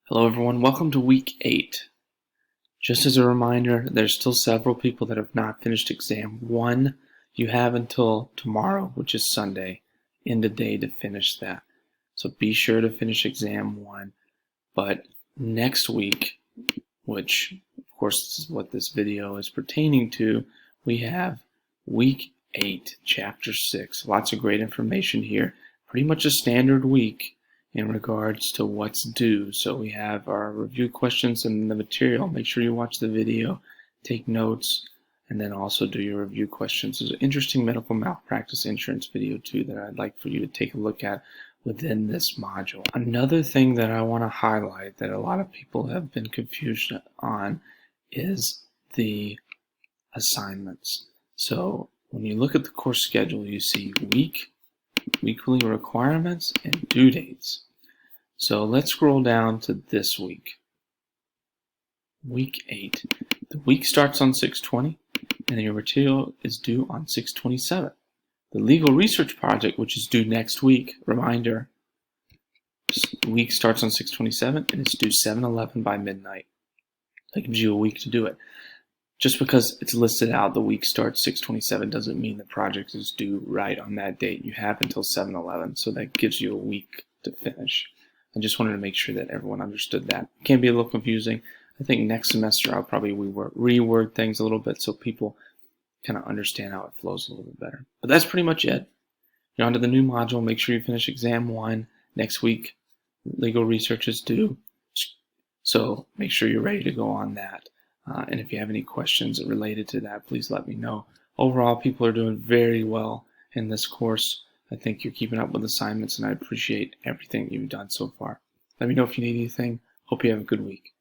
Hello everyone, welcome to week 8. Just as a reminder, there's still several people that have not finished exam 1. You have until tomorrow, which is Sunday, in the day to finish that. So be sure to finish exam 1. But next week, which of course is what this video is pertaining to, we have week 8, chapter 6. Lots of great information here. Pretty much a standard week in regards to what's due. So we have our review questions and the material. Make sure you watch the video, take notes, and then also do your review questions. There's an interesting medical malpractice insurance video too that I'd like for you to take a look at within this module. Another thing that I want to highlight that a lot of people have been confused on is the assignments. So when you look at the course schedule, you see weekly requirements, and due dates. So let's scroll down to this week. Week 8. The week starts on 6/20, and your material is due on 6/27. The legal research project, which is due next week, reminder, week starts on 6/27 and it's due 7/11 by midnight. That gives you a week to do it. Just because it's listed out the week starts 6/27 doesn't mean the project is due right on that date. You have until 7/11, so that gives you a week to finish. I just wanted to make sure that everyone understood that. It can be a little confusing. I think next semester I'll probably reword things a little bit so people kind of understand how it flows a little bit better. But that's pretty much it. You're on to the new module. Make sure you finish exam 1 next week. Legal research is due, so make sure you're ready to go on that. And if you have any questions related to that, please let me know. Overall, people are doing very well in this course. I think you're keeping up with assignments, and I appreciate everything you've done so far. Let me know if you need anything. Hope you have a good week.